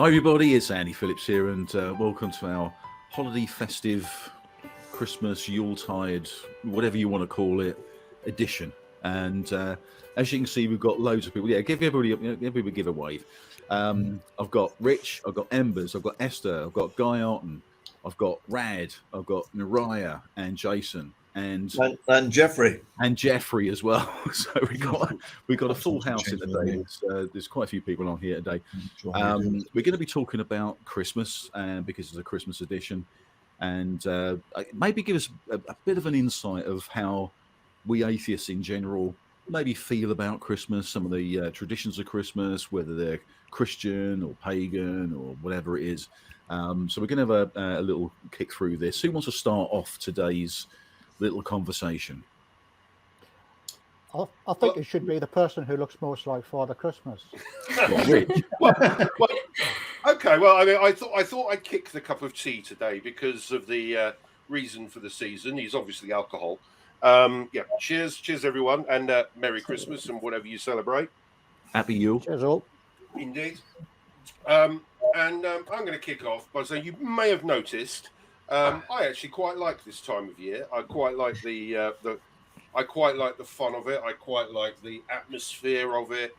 Hi everybody, it's Andy Phillips here, and welcome to our holiday festive Christmas Yuletide, whatever you want to call it, edition. And as you can see, we've got loads of people. Yeah, give everybody give a wave. I've got Rich, I've got Embers, I've got Esther, I've got Guy Arton, I've got Rad, I've got Naraya and Jason and Jeffrey as well. So we got a full house in today. There's quite a few people on here today. We're going to be talking about Christmas, because it's a Christmas edition, and maybe give us a bit of an insight of how we atheists in general maybe feel about Christmas, some of the traditions of Christmas, whether they're Christian or pagan or whatever it is. So we're going to have a little kick through this. Who wants to start off today's little conversation? I think it should be the person who looks most like Father Christmas. well, okay. Well, I mean, I thought I'd kick the cup of tea today because of the reason for the season. He's obviously alcohol. Yeah. Cheers, everyone, and Merry Christmas and whatever you celebrate. Happy Yule. Cheers all. Indeed. I'm going to kick off by saying you may have noticed I actually quite like this time of year. I quite like I quite like the fun of it. I quite like the atmosphere of it.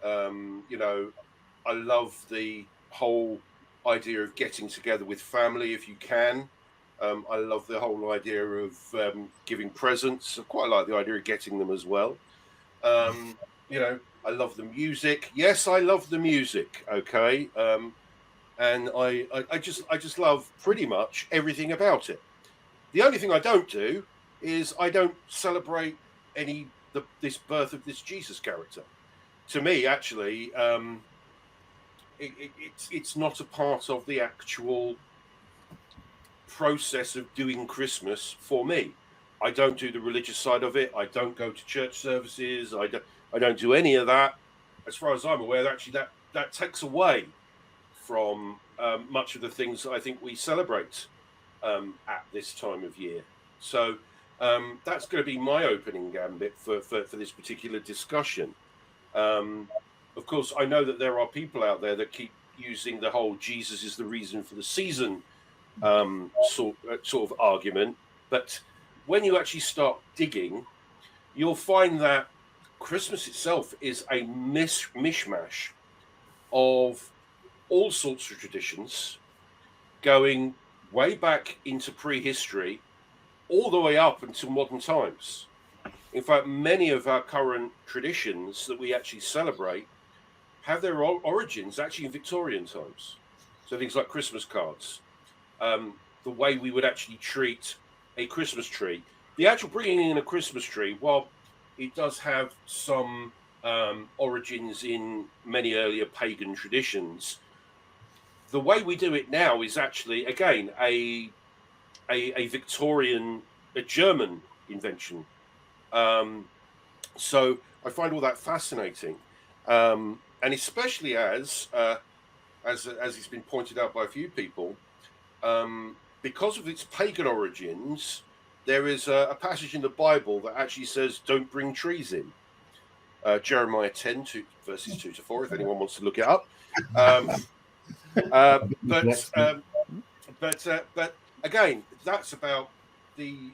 I love the whole idea of getting together with family if you can. I love the whole idea of giving presents. I quite like the idea of getting them as well. I love the music. Yes, I love the music. Okay. And I just love pretty much everything about it. The only thing I don't do is I don't celebrate this birth of this Jesus character. To me, actually, it's not a part of the actual process of doing Christmas for me. I don't do the religious side of it. I don't go to church services. I don't do any of that. As far as I'm aware, actually, that takes away from much of the things that I think we celebrate at this time of year. So that's going to be my opening gambit for this particular discussion. Of course, I know that there are people out there that keep using the whole Jesus is the reason for the season sort of argument. But when you actually start digging, you'll find that Christmas itself is a mishmash of all sorts of traditions going way back into prehistory all the way up until modern times. In fact, many of our current traditions that we actually celebrate have their origins actually in Victorian times. So things like Christmas cards, the way we would actually treat a Christmas tree. The actual bringing in a Christmas tree, while it does have some origins in many earlier pagan traditions, the way we do it now is actually, again, a Victorian, a German invention. So I find all that fascinating, and especially as it's been pointed out by a few people, because of its pagan origins, there is a passage in the Bible that actually says, "Don't bring trees in." Jeremiah 10, verses 2 to 4, if anyone wants to look it up. But again, that's about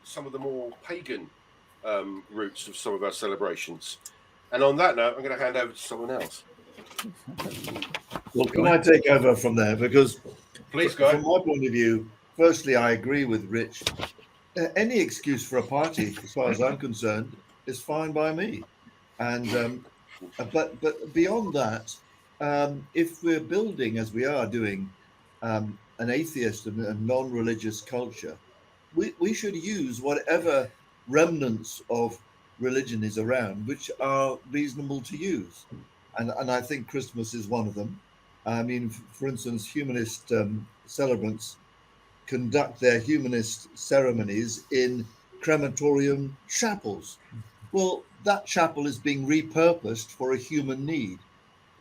some of the more pagan roots of some of our celebrations. And on that note, I'm going to hand over to someone else. Well, can I take over from there? Because please go. From my point of view, firstly, I agree with Rich. Any excuse for a party, as far as I'm concerned, is fine by me. And but beyond that, if we're building, as we are doing, an atheist and a non-religious culture, we should use whatever remnants of religion is around, which are reasonable to use. And I think Christmas is one of them. I mean, for instance, humanist celebrants conduct their humanist ceremonies in crematorium chapels. Well, that chapel is being repurposed for a human need.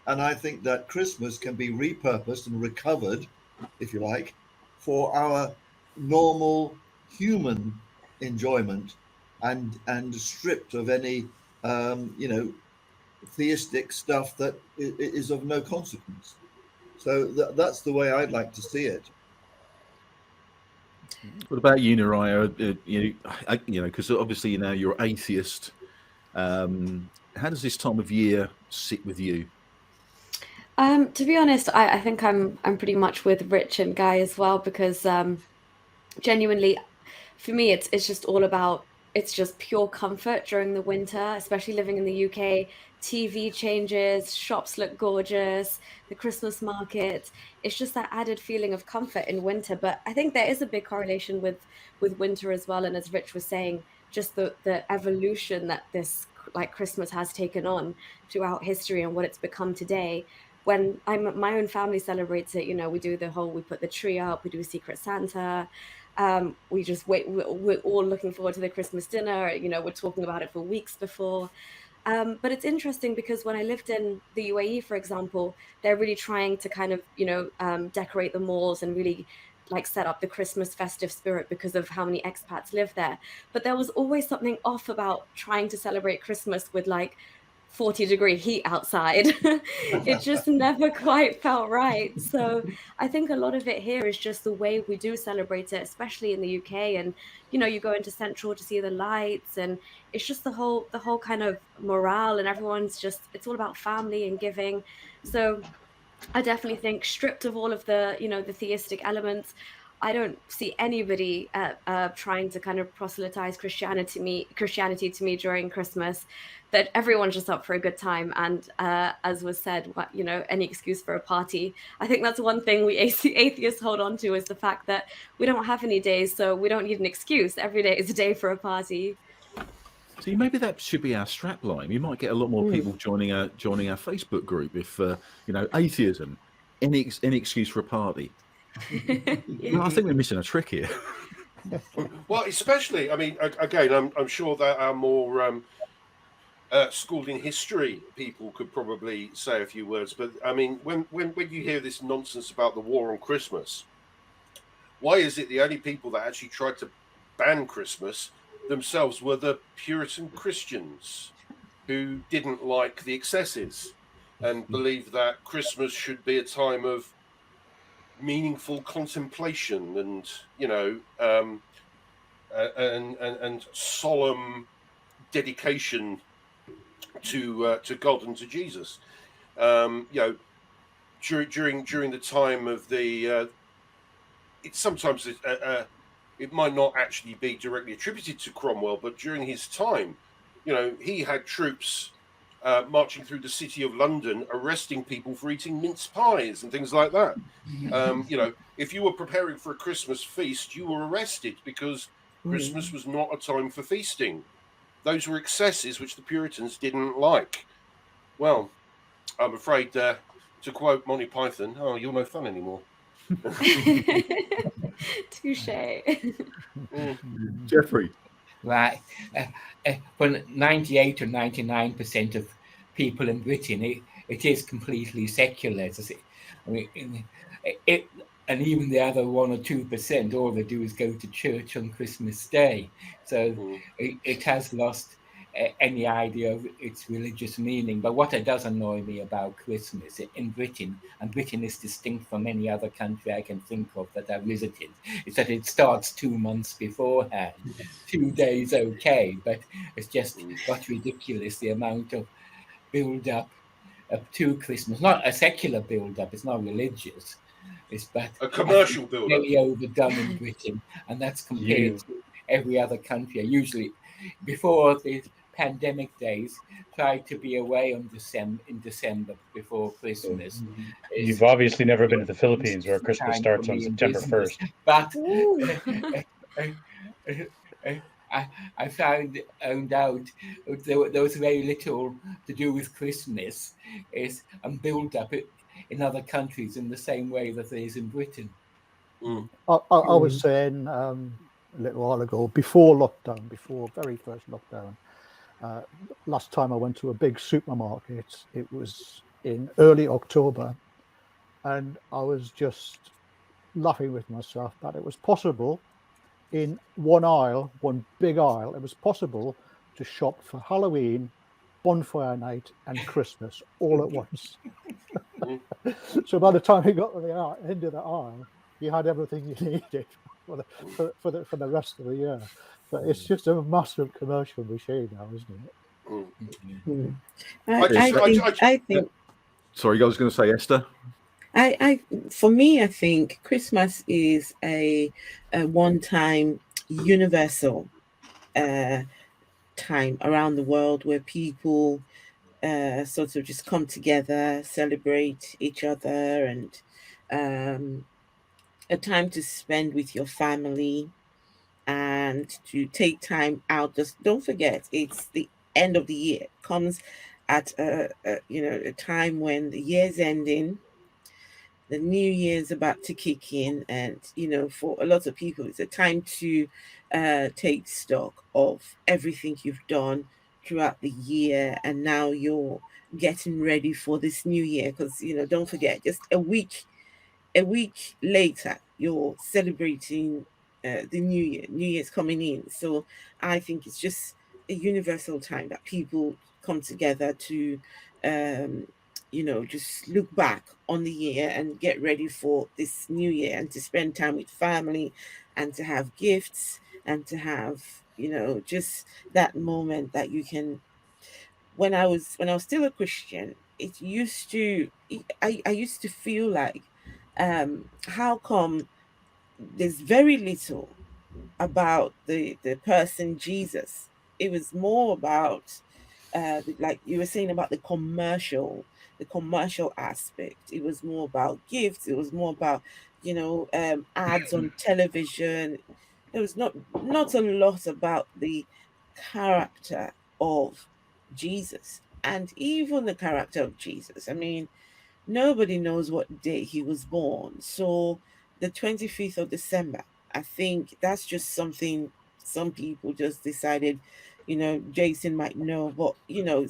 And I think that Christmas can be repurposed and recovered, if you like, for our normal human enjoyment and stripped of any, theistic stuff that is of no consequence. So that's the way I'd like to see it. What about you, Naraya? Because obviously you're atheist. How does this time of year sit with you? To be honest, I think I'm pretty much with Rich and Guy as well, because genuinely, for me, it's just all about, it's just pure comfort during the winter, especially living in the UK. TV changes, shops look gorgeous, the Christmas market. It's just that added feeling of comfort in winter. But I think there is a big correlation with winter as well. And as Rich was saying, just the evolution that this like Christmas has taken on throughout history and what it's become today. When my own family celebrates it, we do we put the tree up, we do Secret Santa. We just wait. We're all looking forward to the Christmas dinner. We're talking about it for weeks before. But it's interesting because when I lived in the UAE, for example, they're really trying to kind of, decorate the malls and really like set up the Christmas festive spirit because of how many expats live there. But there was always something off about trying to celebrate Christmas with like 40-degree heat outside. It just never quite felt right. So I think a lot of it here is just the way we do celebrate it, especially in the UK. And you go into Central to see the lights, and it's just the whole kind of morale, and everyone's just, it's all about family and giving. So I definitely think, stripped of all of the, the theistic elements, I don't see anybody trying to kind of proselytize Christianity to me during Christmas. That everyone's just up for a good time, and as was said, any excuse for a party. I think that's one thing we atheists hold on to, is the fact that we don't have any days, so we don't need an excuse. Every day is a day for a party. See, maybe that should be our strapline. You might get a lot more people joining our Facebook group if atheism, any excuse for a party. Yeah. I think we're missing a trick here. Well, especially, I mean, again, I'm sure that our more schooled in history people could probably say a few words. But I mean, when you hear this nonsense about the war on Christmas, why is it the only people that actually tried to ban Christmas themselves were the Puritan Christians, who didn't like the excesses and believed that Christmas should be a time of meaningful contemplation and and solemn dedication to God and to Jesus. During the time of the it's sometimes it might not actually be directly attributed to Cromwell, but during his time, he had troops marching through the city of London, arresting people for eating mince pies and things like that. If you were preparing for a Christmas feast, you were arrested because Christmas was not a time for feasting. Those were excesses which the Puritans didn't like. Well, I'm afraid, to quote Monty Python, "Oh, you're no fun anymore." Touche. Jeffrey. Right. For 98 or 99% of people in Britain, it is completely secular. I mean, and even the other 1 or 2%, all they do is go to church on Christmas Day. So it has lost any idea of its religious meaning. But what does annoy me about Christmas in Britain, and Britain is distinct from any other country I can think of that I've visited, is that it starts 2 months beforehand. 2 days okay, but it's just got ridiculous, the amount of build-up to Christmas. Not a secular build-up, it's not religious. It's a commercial build-up. Very overdone in Britain, and that's compared to every other country. I usually, before the pandemic days, tried to be away in December before Christmas. You've obviously never been to the Philippines, where Christmas starts on September 1st. But I found out there was very little to do with Christmas and build up in other countries in the same way that there is in Britain. I was saying a little while ago, before very first lockdown, last time I went to a big supermarket, it was in early October, and I was just laughing with myself that it was possible in one big aisle, it was possible to shop for Halloween, bonfire night, and Christmas all at once. So by the time you got to the end of the aisle, you had everything you needed for the rest of the year. But it's just a massive commercial machine now, isn't it? I think. Sorry, I was going to say, Esther. For me, I think Christmas is a one-time universal time around the world where people sort of just come together, celebrate each other, and a time to spend with your family and to take time out. Just don't forget, it's the end of the year. It comes at a time when the year's ending. The new year's about to kick in, and for a lot of people it's a time to take stock of everything you've done throughout the year, and now you're getting ready for this new year, because don't forget, just a week later you're celebrating the new year. New year's coming in, so I think it's just a universal time that people come together to just look back on the year and get ready for this new year, and to spend time with family, and to have gifts, and to have just that moment that you can. When I was still a Christian, I used to feel like, how come there's very little about the person Jesus? It was more about like you were saying about the commercial aspect. It was more about gifts. It was more about ads on television. There was not a lot about the character of Jesus, and even the character of Jesus. I mean, nobody knows what day he was born. So the 25th of December, I think that's just something some people just decided, Jason might know, but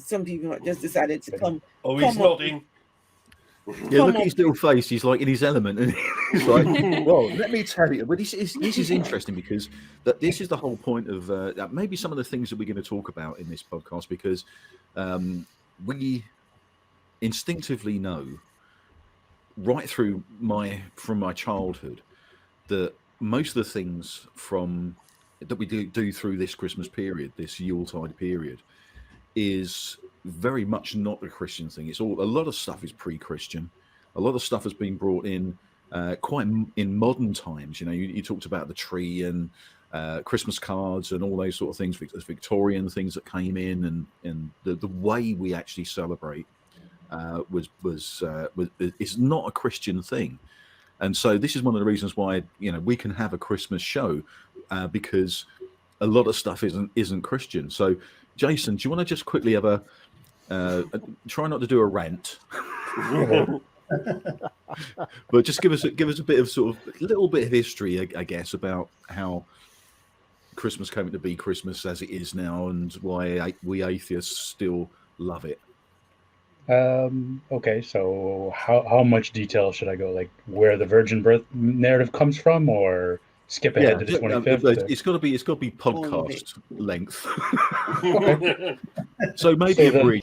some people just decided to come. Oh, he's come up, nodding. Yeah, come look at up his little face. He's like in his element, and he's like, "Well, let me tell you." But this is interesting, because this is the whole point of maybe some of the things that we're going to talk about in this podcast, because we instinctively know right through from my childhood that most of the things that we do through this Christmas period, this Yuletide period, is very much not a Christian thing. A lot of stuff is pre-Christian. A lot of stuff has been brought in quite in modern times. You talked about the tree and Christmas cards and all those sort of things, Victorian things that came in, and the way we actually celebrate is not a Christian thing. And so this is one of the reasons why we can have a Christmas show, because a lot of stuff isn't Christian. So, Jason, do you want to just quickly have try not to do a rant, but just give us a bit of sort of a little bit of history, I guess, about how Christmas came to be Christmas as it is now, and why we atheists still love it. Okay, so how much detail should I go? Like where the virgin birth narrative comes from, or skip ahead to the 25th? It's got to be podcast length. So maybe brief.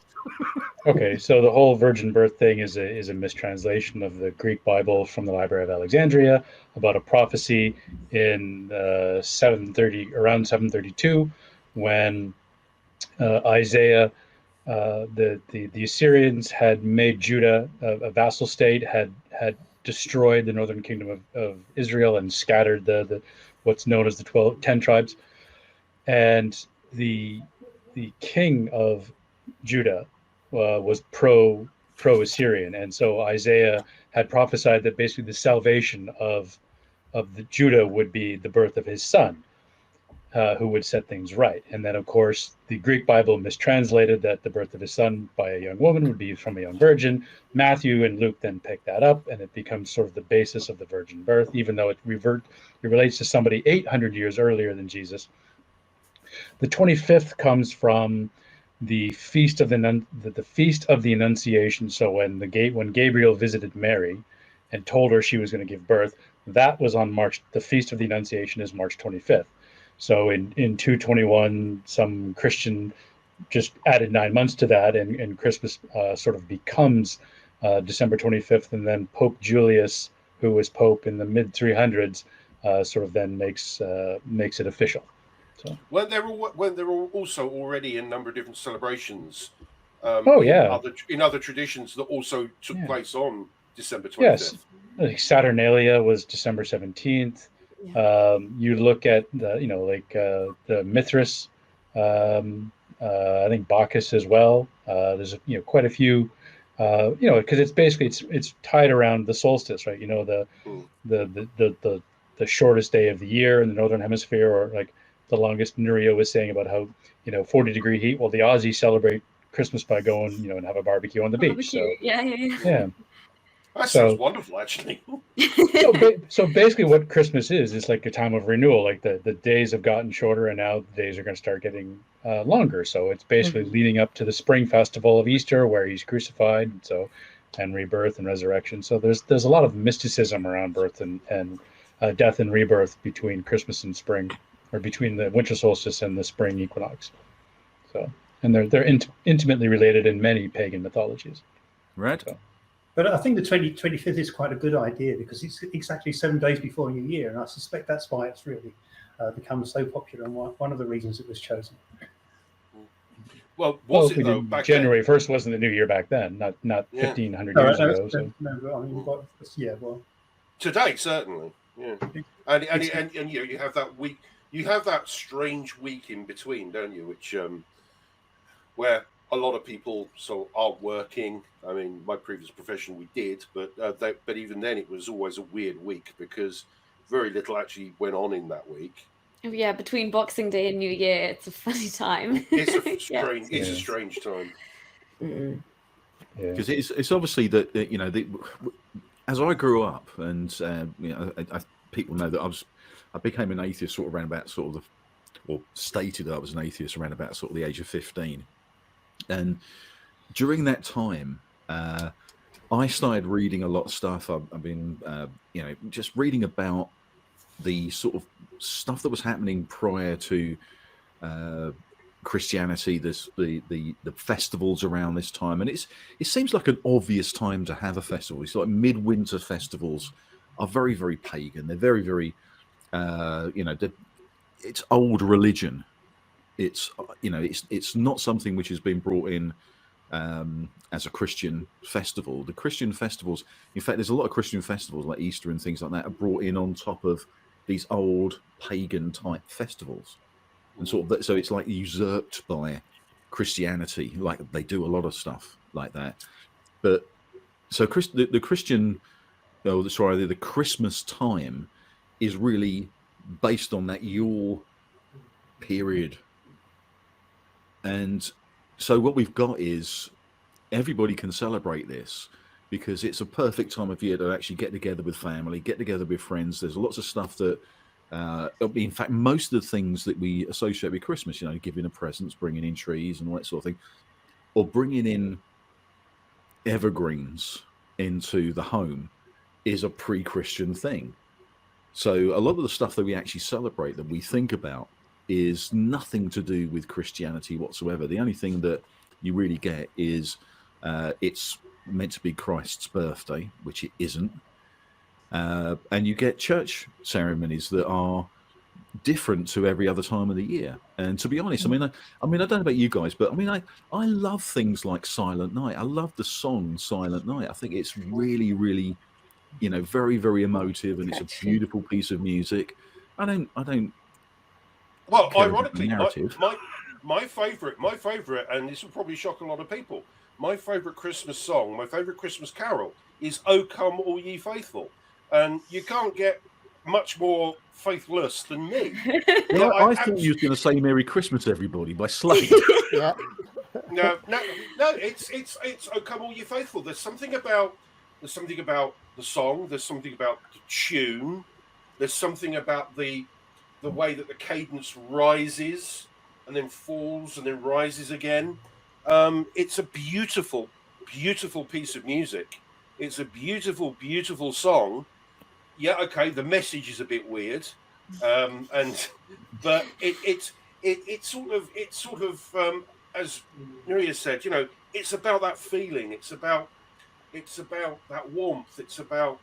Okay, so the whole virgin birth thing is a mistranslation of the Greek Bible from the Library of Alexandria about a prophecy in around 732, when Isaiah, the Assyrians had made Judah a vassal state, had destroyed the northern kingdom of Israel and scattered the what's known as the 10 tribes, and the king of Judah was pro Assyrian, and so Isaiah had prophesied that basically the salvation of the Judah would be the birth of his son, who would set things right. And then, of course, the Greek Bible mistranslated that the birth of his son by a young woman would be from a young virgin. Matthew and Luke then pick that up, and it becomes sort of the basis of the virgin birth, even though it relates to somebody 800 years earlier than Jesus. The 25th comes from the feast of the feast of the Annunciation. So when Gabriel visited Mary and told her she was going to give birth, that was on March. The feast of the Annunciation is March 25th. So in 221, some Christian just added 9 months to that, and Christmas sort of becomes December 25th, and then Pope Julius, who was Pope in the mid 300s, sort of then makes it official. So when they're all also already a number of different celebrations. In other traditions that also took place on December 25th. Yes, like Saturnalia was December 17th. You look at the Mithras. I think Bacchus as well. There's quite a few. Because it's basically it's tied around the solstice, right? The shortest day of the year in the northern hemisphere, or like the longest. Nuria was saying about how 40-degree heat. Well, the Aussies celebrate Christmas by going and have a barbecue on the beach. So yeah. That sounds wonderful, actually. So basically, what Christmas is like a time of renewal. Like the days have gotten shorter, and now the days are going to start getting longer. So it's basically leading up to the spring festival of Easter, where he's crucified, and rebirth and resurrection. So there's a lot of mysticism around birth and death and rebirth between Christmas and spring, or between the winter solstice and the spring equinox. So, and they're intimately related in many pagan mythologies. Right. So. But I think the 25th is quite a good idea, because it's exactly 7 days before New Year, and I suspect that's why it's really become so popular, and one of the reasons it was chosen. Well, was it though? Back January then? 1st wasn't the New Year back then, not 1,500 years ago. So. No, I mean, well, today certainly, yeah. And you have that week. You have that strange week in between, don't you? Which where a lot of people aren't working. I mean, my previous profession we did, but even then it was always a weird week, because very little actually went on in that week. Yeah, between Boxing Day and New Year, it's a funny time. It's a strange time. Because it's obviously that as I grew up, and people know that I became an atheist sort of around about or stated I was an atheist around about sort of the age of 15. And during that time, I started reading a lot of stuff. I've been, just reading about the sort of stuff that was happening prior to Christianity. The festivals around this time, and it seems like an obvious time to have a festival. It's like midwinter festivals are very, very pagan. They're very, very, it's old religion. It's it's not something which has been brought in as a Christian festival. The Christian festivals, in fact, there's a lot of Christian festivals like Easter and things like that are brought in on top of these old pagan type festivals, and so it's like usurped by Christianity. Like they do a lot of stuff like that. But so the Christmas time is really based on that Yule period. And so what we've got is everybody can celebrate this, because it's a perfect time of year to actually get together with family, get together with friends. There's lots of stuff that, in fact, most of the things that we associate with Christmas, giving a presents, bringing in trees and all that sort of thing, or bringing in evergreens into the home is a pre-Christian thing. So a lot of the stuff that we actually celebrate, that we think about, is nothing to do with Christianity whatsoever. The only thing that you really get is it's meant to be Christ's birthday, which it isn't. And you get church ceremonies that are different to every other time of the year. And to be honest, I mean, I don't know about you guys, but I love things like Silent Night. I love the song Silent Night. I think it's really, really, very, very emotive, and it's a beautiful piece of music. I don't. Well, ironically, my favorite, and this will probably shock a lot of people. My favorite Christmas song, my favorite Christmas carol, is "O Come All Ye Faithful," and you can't get much more faithless than me. Well, I thought you were going to say "Merry Christmas, Everybody" by Slade. Yeah. No, it's "O Come All Ye Faithful." There's something about the song. There's something about the tune. There's something about the way that the cadence rises and then falls and then rises again. It's a beautiful, beautiful piece of music. It's a beautiful, beautiful song. Yeah, okay, the message is a bit weird, but it's sort of as Nuria said, it's about that feeling. It's about It's about that warmth. It's about,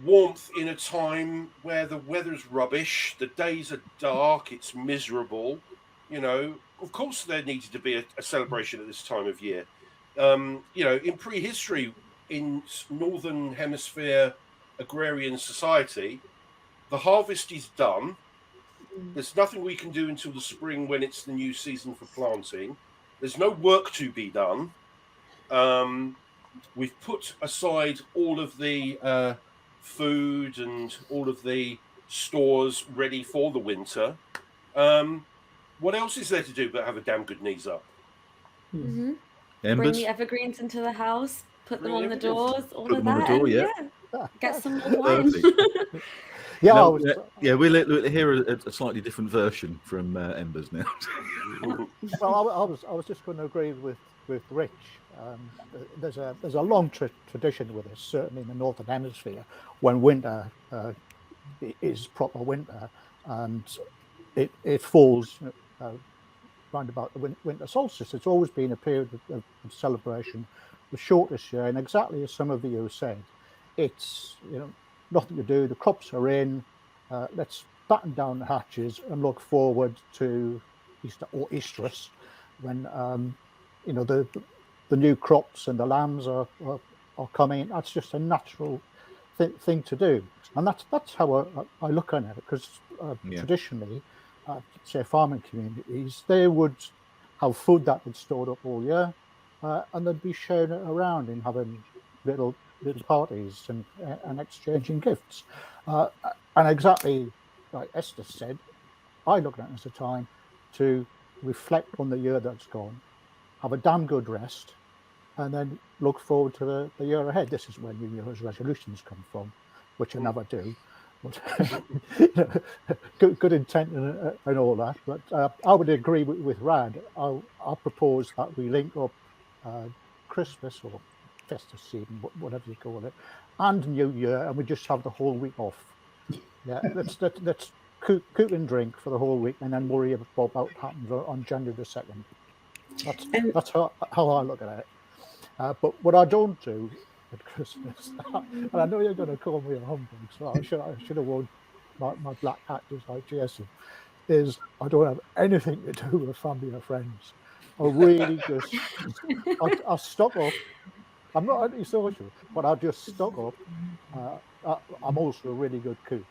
warmth in a time where the weather's rubbish, the days are dark, it's miserable. Of course there needed to be a celebration at this time of year. In prehistory, in northern hemisphere agrarian society, the harvest is done. There's nothing we can do until the spring when it's the new season for planting. There's no work to be done. We've put aside all of the food and all of the stores ready for the winter. What else is there to do but have a damn good knees up? Bring Embers? the evergreens into the house, put them on the doors, all Put of them on that, the door, and yeah. get some more wine. Yeah, No, I was, we'll hear a slightly different version from Embers now. well, I was just going to agree with Rich. There's a long tradition with this, certainly in the northern hemisphere, when winter is proper winter, and it falls round about the winter solstice. It's always been a period of celebration, the shortest year, and exactly as some of you said, it's nothing to do. The crops are in. Let's batten down the hatches and look forward to Easter or Easterus, when the new crops and the lambs are coming. That's just a natural thing to do, and that's how I look at it. Because traditionally, say farming communities, they would have food that would stored up all year, and they'd be sharing it around and having little parties and exchanging gifts. And exactly like Esther said, I look at it as a time to reflect on the year that's gone, have a damn good rest, and then look forward to the year ahead. This is where New Year's resolutions come from, which I never do. But good intent and all that. But I would agree with Rad. I propose that we link up Christmas or festive season, whatever you call it, and New Year, and we just have the whole week off. Yeah, let's cook and drink for the whole week, and then worry about what happens on January the 2nd. That's how I look at it. But what I don't do at Christmas, and I know you're going to call me a humbug, so I should have worn my black hat just like Jason, is I don't have anything to do with family or friends. I really just, I stock up. I'm not antisocial, but I just stock up. I'm also a really good cook.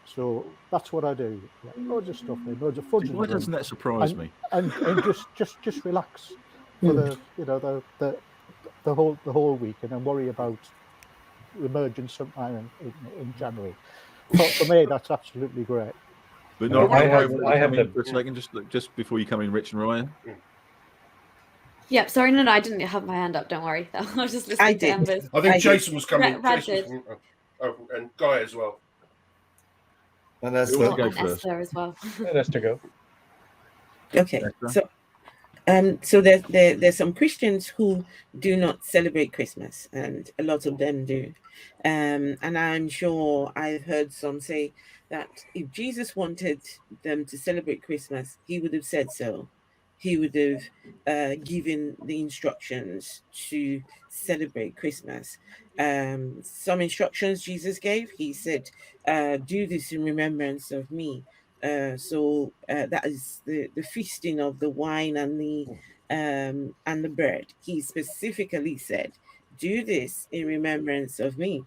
So that's what I do. Loads of stuff in, loads of fudge. Why doesn't that surprise me? And just relax for the whole week, and then worry about emerging sometime in January. For me, that's absolutely great. But no, I have the for a second, just before you come in, Rich and Ryan. Yeah, sorry, no, I didn't have my hand up. Don't worry. I was just listening to Embers. I think Jason was coming. Rad Jason was, and Guy as well. And that's Esther as well. Let Esther go. Okay, so there's some Christians who do not celebrate Christmas, and a lot of them do. And I'm sure I've heard some say that if Jesus wanted them to celebrate Christmas, he would have said so. He would have given the instructions to celebrate Christmas. Some instructions Jesus gave, he said, do this in remembrance of me. So that is the feasting of the wine and the bread. He specifically said, do this in remembrance of me.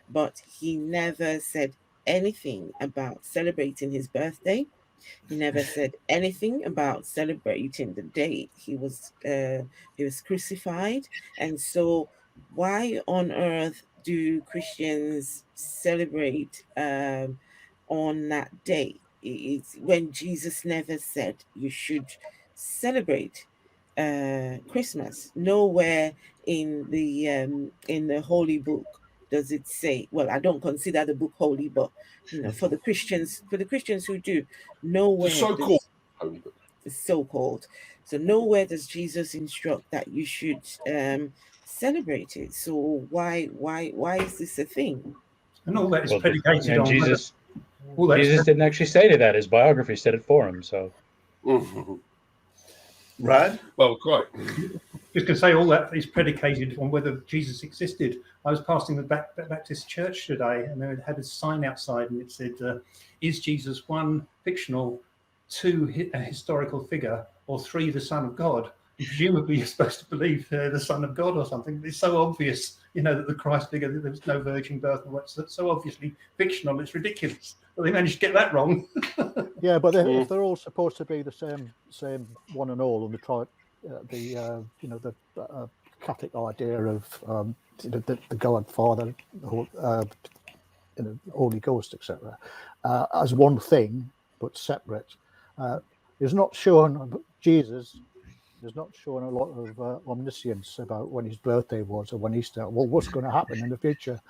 But he never said anything about celebrating his birthday. He never said anything about celebrating the day he was crucified. And so why on earth do Christians celebrate on that day? It's when Jesus never said you should celebrate Christmas. Nowhere in the holy book does it say, well, I don't consider the book holy, but for the Christians who do, nowhere So-called holy book. So-called. So nowhere does Jesus instruct that you should celebrate it. So why is this a thing? And all that is predicated on Jesus. Jesus didn't actually say to that. His biography said it for him. So. Rad? Well, quite. Just going to say all that is predicated on whether Jesus existed. I was passing the Baptist church today, and they had a sign outside, and it said, "Is Jesus one fictional, two a historical figure, or three the Son of God?" And presumably, you're supposed to believe the Son of God or something. It's so obvious, that the Christ figure, that there was no virgin birth, and what's so obviously fictional. It's ridiculous. But they managed to get that wrong. Yeah, but if they're all supposed to be the same one and all, and the Catholic idea of the God Father, Holy Ghost, etc., as one thing but separate, is not shown. Jesus is not showing a lot of omniscience about when his birthday was or when Easter. Well, what's going to happen in the future?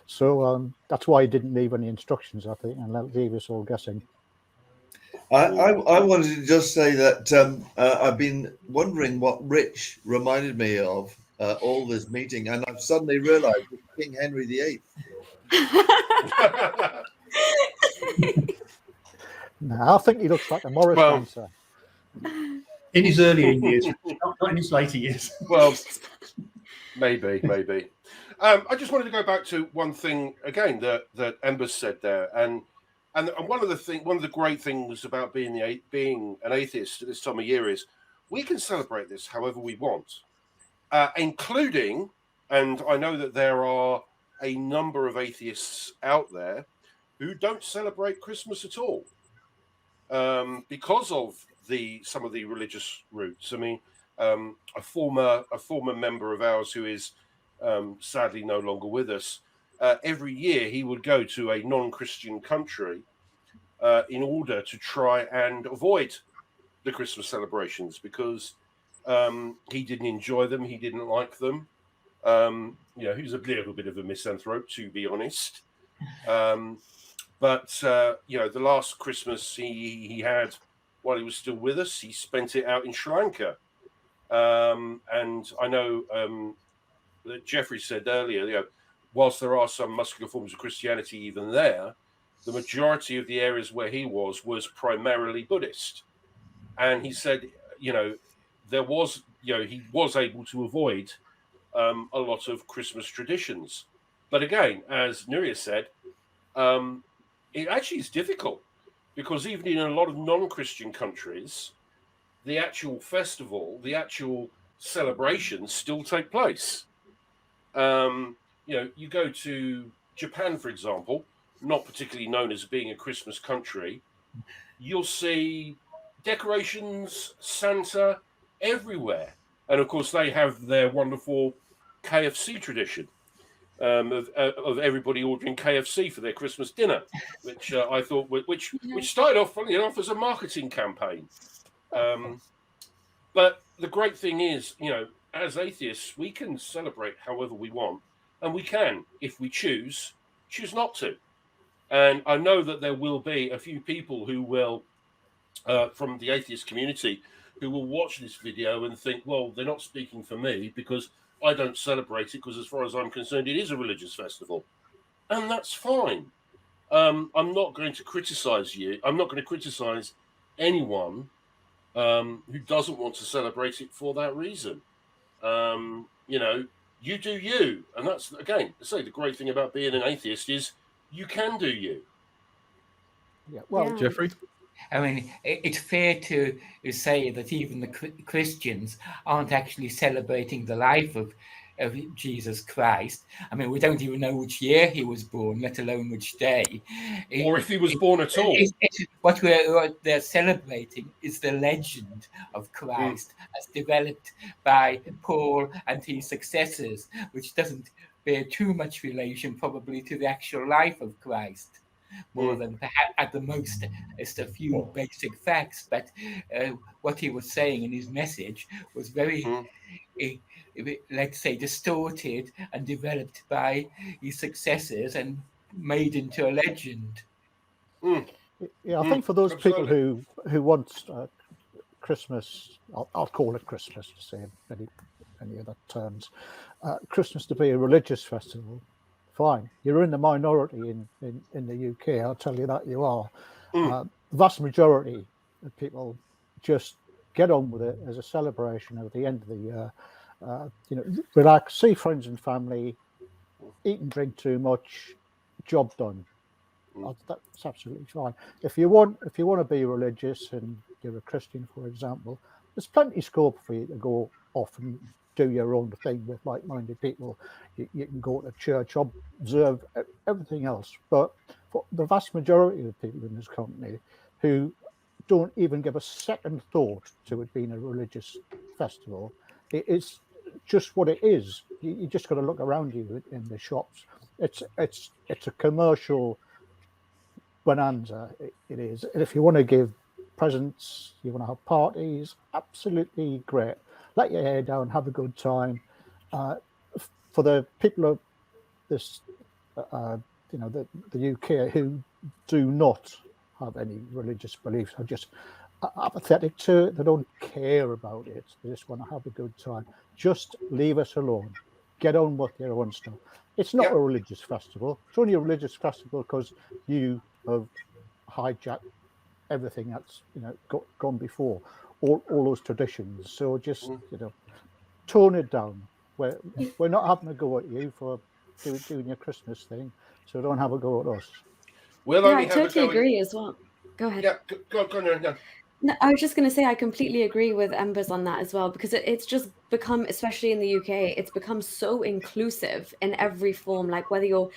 So that's why he didn't leave any instructions, I think, and leave us all guessing. I wanted to just say that I've been wondering what Rich reminded me of all this meeting, and I've suddenly realised it's King Henry VIII. No, I think he looks like a Morris dancer. In his earlier years, not in his later years. Well, maybe. I just wanted to go back to one thing again that Ember said there, and one of the great things about being an atheist at this time of year is we can celebrate this however we want, including, and I know that there are a number of atheists out there who don't celebrate Christmas at all, because of some of the religious roots. I mean, a former member of ours who is sadly no longer with us, every year he would go to a non-Christian country in order to try and avoid the Christmas celebrations because he didn't enjoy them, he didn't like them. He was a little bit of a misanthrope, to be honest. But the last Christmas he had while he was still with us, he spent it out in Sri Lanka. And I know that Jeffrey said earlier, whilst there are some muscular forms of Christianity even there, the majority of the areas where he was primarily Buddhist. And he said, there was, he was able to avoid a lot of Christmas traditions. But again, as Nuria said, it actually is difficult because even in a lot of non-Christian countries, the actual festival, the actual celebrations still take place. You go to Japan, for example, not particularly known as being a Christmas country, you'll see decorations, Santa everywhere. And of course, they have their wonderful KFC tradition of everybody ordering KFC for their Christmas dinner, which I thought, which started off, funnily enough, as a marketing campaign. But the great thing is, as atheists, we can celebrate however we want, and we can, if we choose not to. And I know that there will be a few people who will, from the atheist community, who will watch this video and think, well, they're not speaking for me because I don't celebrate it because as far as I'm concerned, it is a religious festival. And that's fine. I'm not going to criticize you. I'm not going to criticize anyone who doesn't want to celebrate it for that reason. You do you. And that's, again, I say the great thing about being an atheist is you can do you. Yeah. Well, yeah. Jeffrey? I mean, it's fair to say that even the Christians aren't actually celebrating the life of Jesus Christ. I mean, we don't even know which year he was born, let alone which day. Or if he was born at all. What they're celebrating is the legend of Christ as developed by Paul and his successors, which doesn't bear too much relation probably to the actual life of Christ. More than perhaps at the most just a few basic facts, but what he was saying in his message was very, let's say, distorted and developed by his successors and made into a legend. Yeah, I think for those people who want Christmas, I'll call it Christmas to say any other terms, Christmas to be a religious festival. Fine, you're in the minority in the UK. I'll tell you that you are. Vast majority of people just get on with it as a celebration at the end of the year. Relax, see friends and family, eat and drink too much, job done. That's absolutely fine. If you want to be religious and you're a Christian, for example, there's plenty of scope for you to go off and do your own thing with like-minded people. You can go to church, observe everything else. But for the vast majority of the people in this company who don't even give a second thought to it being a religious festival, it's just what it is. You just got to look around you in the shops. It's a commercial bonanza. It is. And if you want to give presents, you want to have parties, absolutely great. Let your hair down, have a good time. For the people of this, the UK who do not have any religious beliefs, are just apathetic to it. They don't care about it. They just want to have a good time. Just leave us alone. Get on with your own stuff. It's not a religious festival. It's only a religious festival because you have hijacked everything that's gone before, all those traditions. So just tone it down. We're not having a go at you for doing your Christmas thing, so don't have a go at us. I totally agree as well. Go ahead. Yeah, go on. No, I was just going to say I completely agree with Embers on that as well, because it's just become, especially in the UK, it's become so inclusive in every form. Like whether you're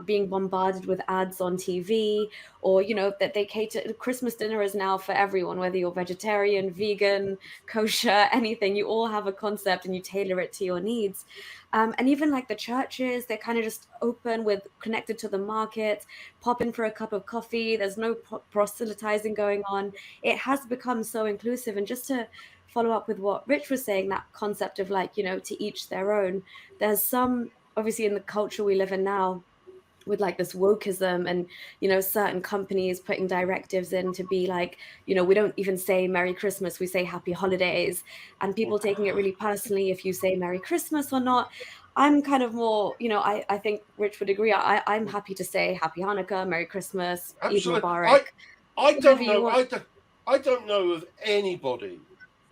being bombarded with ads on TV, or that they cater. Christmas dinner is now for everyone, whether you're vegetarian, vegan, kosher, anything. You all have a concept and you tailor it to your needs. And even like the churches, they're kind of just open connected to the market. Pop in for a cup of coffee. There's no proselytizing going on. It has become so inclusive. And just to follow up with what Rich was saying, that concept of to each their own. There's some, obviously in the culture we live in now, with like this wokeism and certain companies putting directives in to be like, we don't even say Merry Christmas, we say Happy Holidays, and people taking it really personally if you say Merry Christmas or not. I'm kind of more, I think Rich would agree. I'm happy to say Happy Hanukkah, Merry Christmas, Eid Mubarak. I don't know of anybody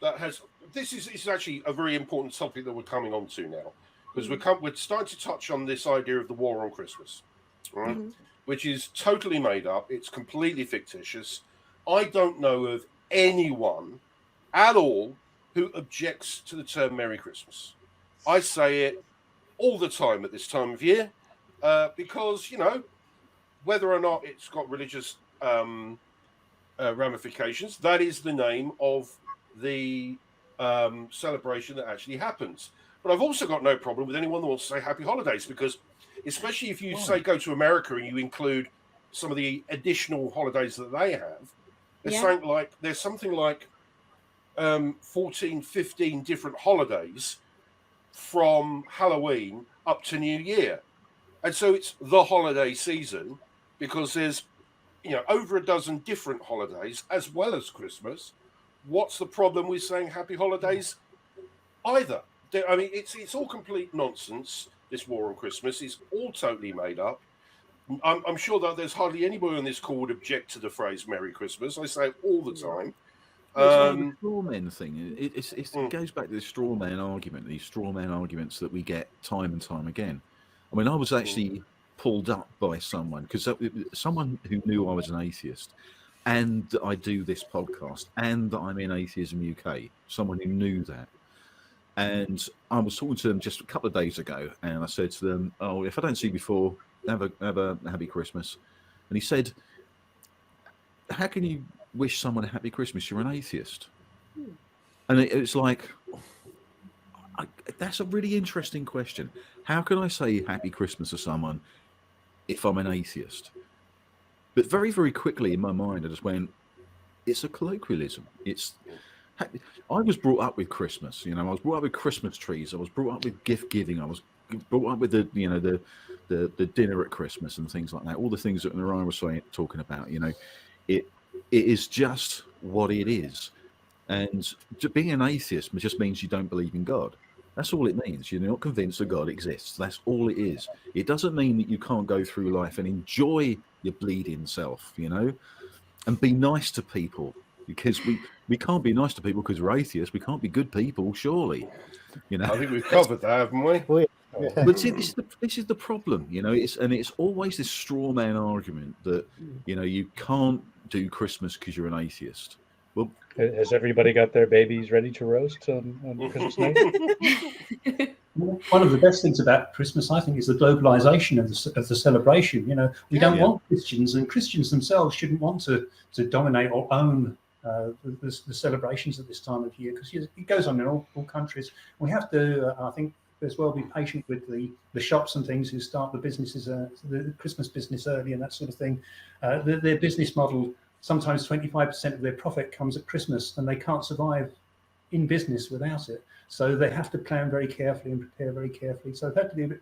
that has. This is actually a very important topic that we're coming on to now, because we're starting to touch on this idea of the war on Christmas. Right? Mm-hmm. Which is totally made up. It's completely fictitious. I don't know of anyone at all who objects to the term Merry Christmas. I say it all the time at this time of year because, whether or not it's got religious ramifications, that is the name of the celebration that actually happens. But I've also got no problem with anyone that wants to say Happy Holidays, because especially if you say go to America and you include some of the additional holidays that they have, there's something like 14, 15 different holidays from Halloween up to New Year. And so it's the holiday season because there's over a dozen different holidays as well as Christmas. What's the problem with saying Happy Holidays either? I mean, it's all complete nonsense. This war on Christmas is all totally made up. I'm sure that there's hardly anybody on this call would object to the phrase Merry Christmas. I say it all the time. It's like the straw man thing. It goes back to the straw man argument, these straw man arguments that we get time and time again. I mean, I was actually pulled up by someone, because someone who knew I was an atheist and I do this podcast and that I'm in Atheism UK, someone who knew that. And I was talking to them just a couple of days ago, and I said to them, "Oh, if I don't see you before, have a happy Christmas." And he said, "How can you wish someone a happy Christmas? You're an atheist." And it's like, that's a really interesting question. How can I say happy Christmas to someone if I'm an atheist? But very, very quickly in my mind, I just went, it's a colloquialism. I was brought up with Christmas, I was brought up with Christmas trees. I was brought up with gift giving. I was brought up with the dinner at Christmas and things like that. All the things that Narayan was talking about, it is just what it is. And being an atheist just means you don't believe in God. That's all it means. You're not convinced that God exists. That's all it is. It doesn't mean that you can't go through life and enjoy your bleeding self, and be nice to people because we can't be nice to people because we're atheists. We can't be good people, surely. You know, I think we've covered that, haven't we? Oh, yeah. but see, this is the problem. You know, it's always this straw man argument that you can't do Christmas because you're an atheist. Well, has everybody got their babies ready to roast on Christmas night? One of the best things about Christmas, I think, is the globalization of the celebration. You know, we don't want Christians, and Christians themselves shouldn't want to dominate or own the celebrations at this time of year, because it goes on in all countries. We have to, I think, as well, be patient with the shops and things who start the businesses, the Christmas business early and that sort of thing. Their business model, sometimes 25% of their profit comes at Christmas, and they can't survive in business without it. So they have to plan very carefully and prepare very carefully. So I've had to be a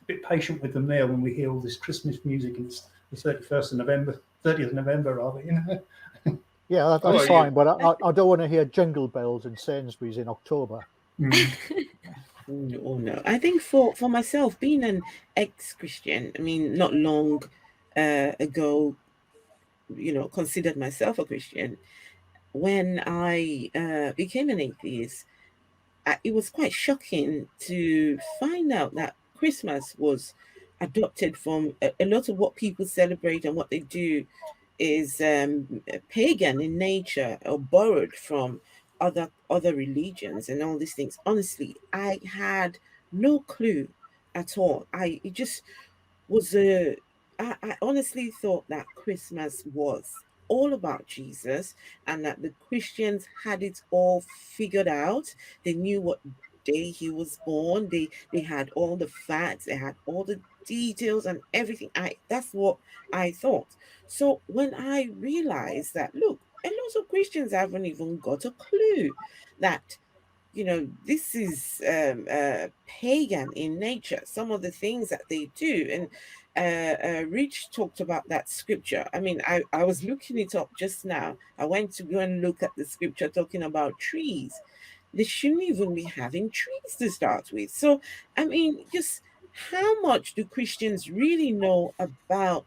bit patient with them there when we hear all this Christmas music. And it's the 30th of November, rather, you know. Yeah, that's fine, but I don't want to hear Jingle Bells and Sainsbury's in October. Oh no, I think for myself, being an ex-Christian, I mean, not long ago, considered myself a Christian. When I became an atheist, it was quite shocking to find out that Christmas was adopted from a lot of what people celebrate and what they do is pagan in nature or borrowed from other religions and all these things. Honestly, I had no clue at all. It just was I honestly thought that Christmas was all about Jesus, and that the Christians had it all figured out. They knew what day he was born. They had all the facts. They had all the details and everything. That's what I thought. So when I realized that, look, a lot of Christians haven't even got a clue that this is pagan in nature, some of the things that they do. And Rich talked about that scripture. I mean, I was looking it up just now. I went to go and look at the scripture talking about trees. They shouldn't even be having trees to start with. So, I mean, just how much do Christians really know about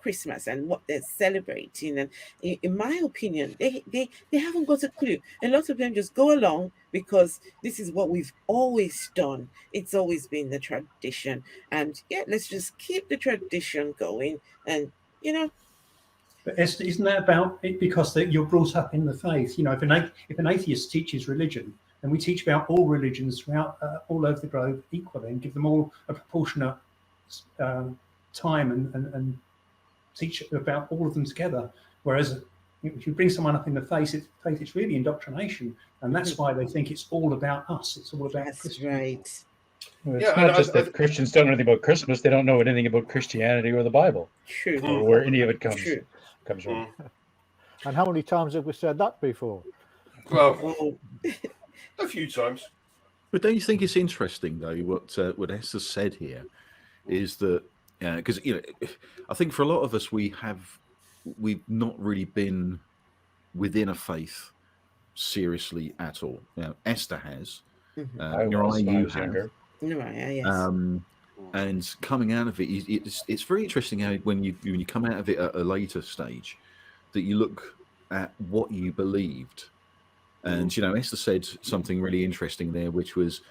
Christmas and what they're celebrating? And in my opinion, they haven't got a clue. A lot of them just go along because this is what we've always done. It's always been the tradition, and let's just keep the tradition going. And But Esther, isn't that about it? Because you're brought up in the faith. If an atheist teaches religion, and we teach about all religions throughout all over the globe equally, and give them all a proportionate time and teach about all of them together. Whereas if you bring someone up in the faith, it's really indoctrination, and that's why they think it's all about us. It's all about Christians. Right. Well, it's not just that Christians don't know anything about Christmas; they don't know anything about Christianity or the Bible, True. or where any of it comes from. And how many times have we said that before? Well, a few times. But don't you think it's interesting, though, what Esther said here is that, because I think for a lot of us, we've not really been within a faith seriously at all. Esther has. I was younger. Yes. And coming out of it, it's very interesting how when you come out of it at a later stage, that you look at what you believed. And Esther said something really interesting there, which was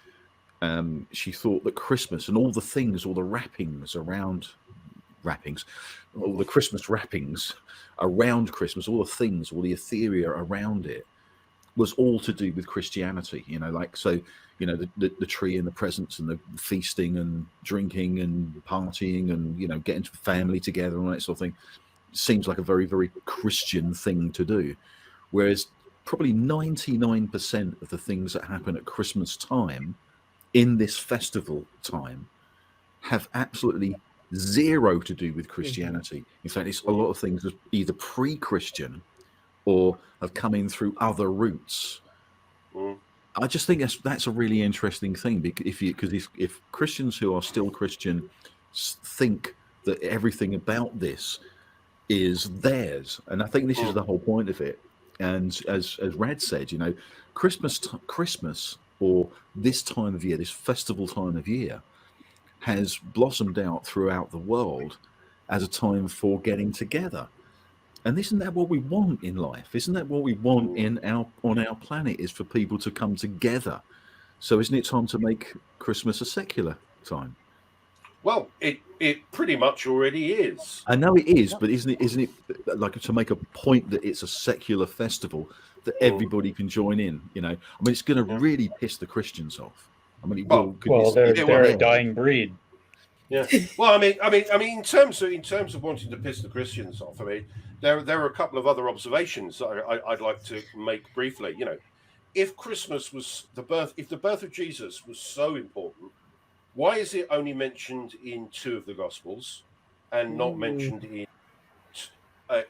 she thought that Christmas and all the things, all the all the Christmas wrappings around Christmas, all the things, all the etheria around it, was all to do with Christianity. The tree and the presents and the feasting and drinking and partying and getting to family together and all that sort of thing seems like a very, very Christian thing to do. Whereas probably 99% of the things that happen at Christmas time in this festival time have absolutely zero to do with Christianity. In fact, it's a lot of things that are either pre-Christian or have come in through other routes. I just think that's a really interesting thing, because if Christians who are still Christian think that everything about this is theirs, and I think this is the whole point of it. And as Rad said, Christmas or this time of year, this festival time of year, has blossomed out throughout the world as a time for getting together. And isn't that what we want in life? Isn't that what we want on our planet, is for people to come together? So isn't it time to make Christmas a secular time? Well, it pretty much already is. I know it is, but isn't it like to make a point that it's a secular festival that everybody can join in? You know, I mean, it's going to really piss the Christians off. I mean, it will. Well, they're a dying breed. Yeah. Well, I mean, in terms of wanting to piss the Christians off, I mean, there are a couple of other observations that I'd like to make briefly. You know, if Christmas was if the birth of Jesus was so important, why is it only mentioned in 2 of the Gospels and not mentioned in I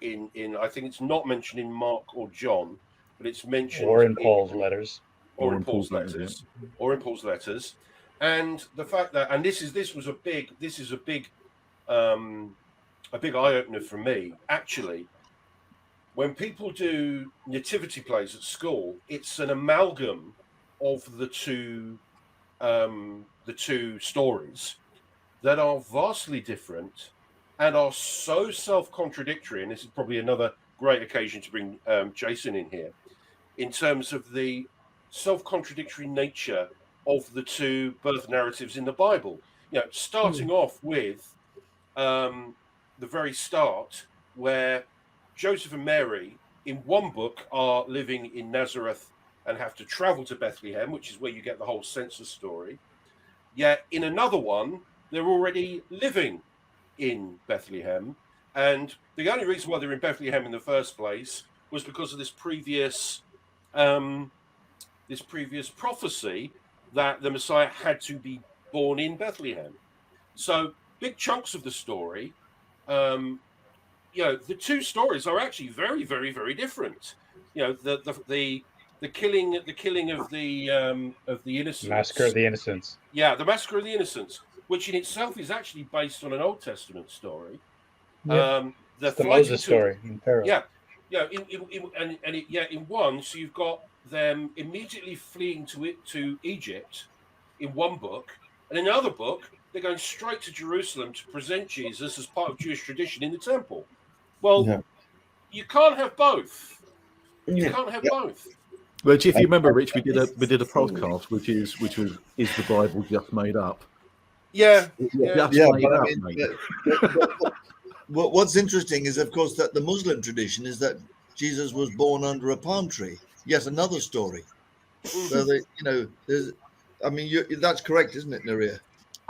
think it's not mentioned in Mark or John, but it's mentioned or in Paul's letters, or in Paul's letters, or in Paul's letters. And the fact that, and this is a big eye opener for me. Actually, when people do nativity plays at school, it's an amalgam of the two stories that are vastly different and are so self-contradictory. And this is probably another great occasion to bring Jason in here, in terms of the self-contradictory nature of the 2 birth narratives in the Bible. You know, starting off with the very start, where Joseph and Mary in one book are living in Nazareth and have to travel to Bethlehem, which is where you get the whole census story. Yet in another one, they're already living in Bethlehem. And the only reason why they're in Bethlehem in the first place was because of this previous prophecy that the Messiah had to be born in Bethlehem. So big chunks of the story, you know, the 2 stories are actually very, very, very different. You know, the killing of the innocents, Massacre of the Innocents. Yeah, the Massacre of the Innocents, which in itself is actually based on an Old Testament story. Yeah. The Moses story in Pharaoh. Yeah. In one, so you've got them immediately fleeing to Egypt in one book, and in the other book, they're going straight to Jerusalem to present Jesus as part of Jewish tradition in the temple. Well, you can't have both. You can't have both. Well, if you remember, Rich, we did a podcast, which is the Bible just made up? Yeah. But what's interesting is, of course, that the Muslim tradition is that Jesus was born under a palm tree. Yet another story. So that's correct, isn't it, Naria?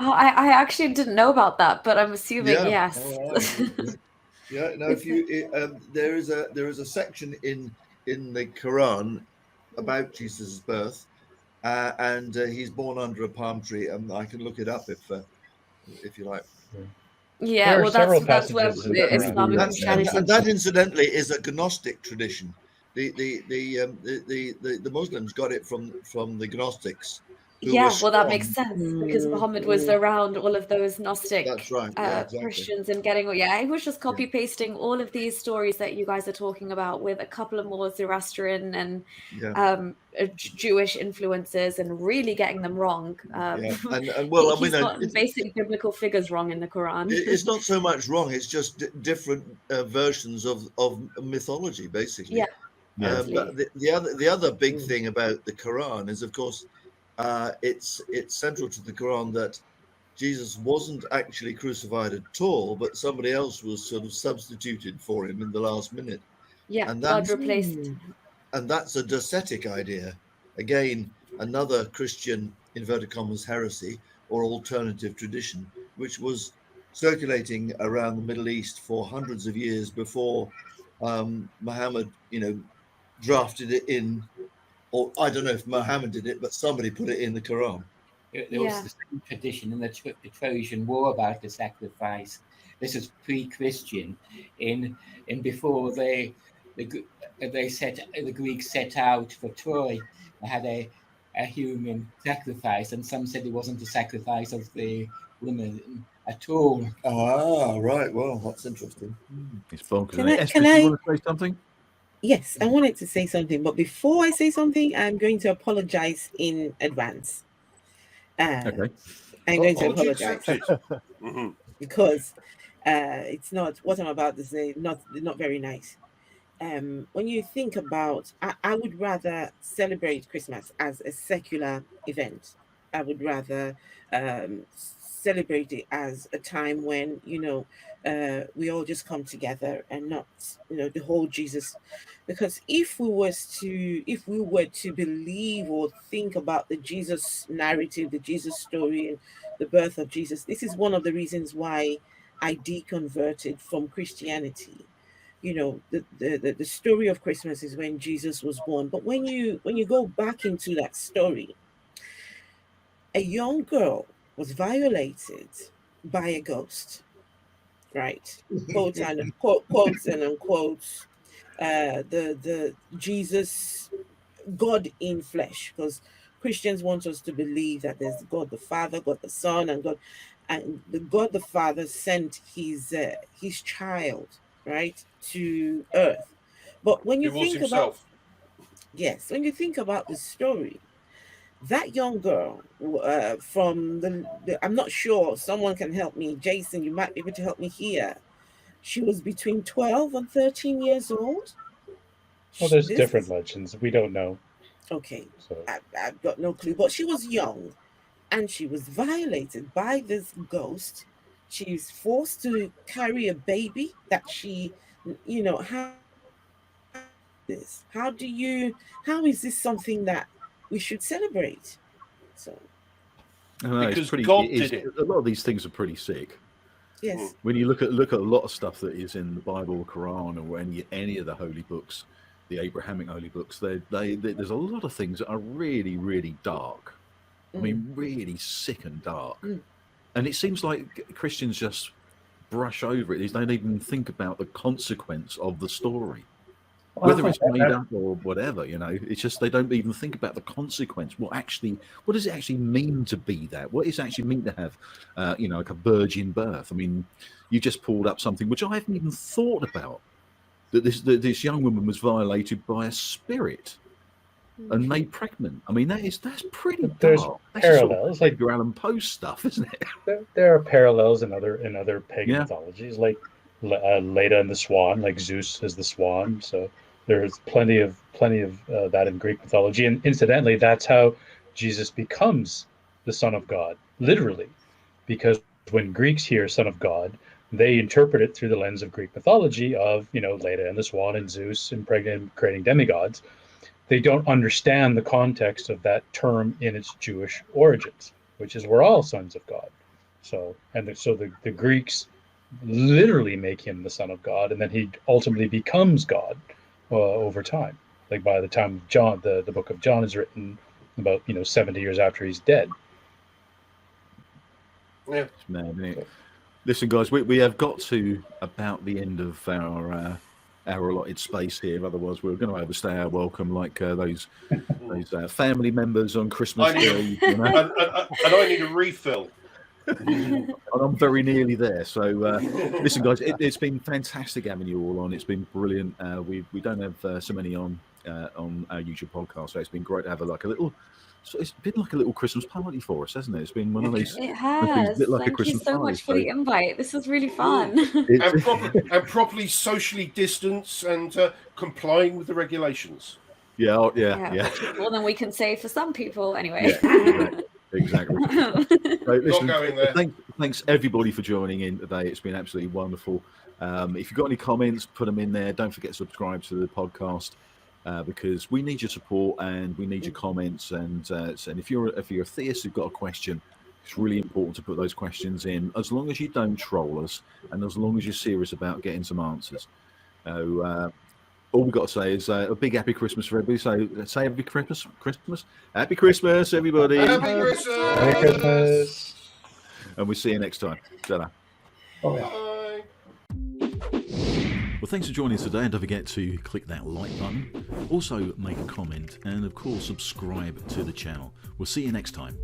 Oh, I actually didn't know about that, but I'm assuming yes. Yeah. No. If you there is a section in the Quran about Jesus' birth, and he's born under a palm tree. I can look it up if you like. Yeah, well, that's where the Islamic Christianity. And that, incidentally, is a Gnostic tradition. The Muslims got it from the Gnostics. Yeah, well, that makes sense, because Muhammad was around all of those Gnostic exactly. Christians and getting, he was just copy pasting all of these stories that you guys are talking about with a couple of more Zoroastrian and Jewish influences, and really getting them wrong. He's got basic biblical figures wrong in the Quran. It's not so much wrong; it's just different versions of mythology, basically. Yeah. But the other big thing about the Quran is, of course, it's central to the Quran that Jesus wasn't actually crucified at all, but somebody else was sort of substituted for him in the last minute. Yeah, and God replaced. And that's a docetic idea. Again, another Christian, inverted commas, heresy or alternative tradition, which was circulating around the Middle East for hundreds of years before Muhammad, drafted it in. Or I don't know if Muhammad did it, but somebody put it in the Quran. There was the same tradition in the Trojan War about the sacrifice. This is pre-Christian, in before the Greeks set out for Troy. They had a human sacrifice, and some said it wasn't the sacrifice of the women at all. Ah, right. Well, that's interesting. It's bonkers. Can I want to say something? Yes, I wanted to say something, but before I say something, I'm going to apologize in advance. Okay. I'm going to apologize because It's not what I'm about to say. Not very nice. When you think about, I would rather celebrate Christmas as a secular event. I would rather celebrate it as a time when, we all just come together and not, the whole Jesus. Because if we were to believe or think about the Jesus narrative, the Jesus story, and the birth of Jesus, this is one of the reasons why I deconverted from Christianity. The story of Christmas is when Jesus was born. But when you go back into that story, a young girl was violated by a ghost, right? Quotes and unquotes. The Jesus, God in flesh, because Christians want us to believe that there's God the Father, God the Son, and the God the Father sent his child, right, to earth. But when you think about, yes, when you think about the story, that young girl from I'm not sure, someone can help me. Jason, you might be able to help me here. She was between 12 and 13 years old. Well, there's different legends. We don't know. Okay, so I've got no clue. But she was young, and she was violated by this ghost. She's forced to carry a baby that she, how is this something that we should celebrate? So, because God did it. A lot of these things are pretty sick. Yes. When you look at a lot of stuff that is in the Bible, Quran, or any of the holy books, the Abrahamic holy books, there's a lot of things that are really, really dark. I mean, really sick and dark. And it seems like Christians just brush over it. They don't even think about the consequence of the story. Whether it's made up or whatever, it's just they don't even think about the consequence. What does it actually mean to be that? What does it actually mean to have, like a virgin birth? I mean, you just pulled up something which I haven't even thought about. That this young woman was violated by a spirit and made pregnant. I mean, that's pretty dark. That's parallels, sort of Edgar Allan Poe stuff, isn't it? There are parallels in other pagan mythologies, like Leda and the Swan, like Zeus is the swan. So there's plenty of that in Greek mythology, and incidentally, that's how Jesus becomes the Son of God, literally, because when Greeks hear Son of God, they interpret it through the lens of Greek mythology of Leda and the Swan and Zeus impregnating, creating demigods. They don't understand the context of that term in its Jewish origins, which is we're all sons of God. So the Greeks literally make him the Son of God, and then he ultimately becomes God over time. Like by the time John, the book of John is written about 70 years after he's dead. Yeah, man. Listen, guys, we have got to about the end of our allotted space here. Otherwise, we're going to overstay our welcome, like those family members on Christmas Day. And I need a refill. And I'm very nearly there. So, listen, guys, it's been fantastic having you all on. It's been brilliant. We don't have so many on our YouTube podcast, so it's been great to have a little. So it's been like a little Christmas party for us, hasn't it? It's been one of these. It has. A bit like Thank a Christmas you so party, much for the invite. This was really fun. And properly socially distance and complying with the regulations. Which is more than we can say for some people, anyway. Yeah, exactly. So, listen, Not going there. Thanks everybody for joining in today. It's been absolutely wonderful. If you've got any comments, put them in there. Don't forget to subscribe to the podcast. Because we need your support and we need your comments, and if you're a theist who've got a question, it's really important to put those questions in, as long as you don't troll us and as long as you're serious about getting some answers. All we've got to say is a big happy Christmas for everybody. So say happy Christmas, happy Christmas, everybody. Happy Christmas. Merry Christmas. And we'll see you next time. Ta-da. Bye. Well, thanks for joining us today, and don't forget to click that like button. Also, make a comment, and of course, subscribe to the channel. We'll see you next time.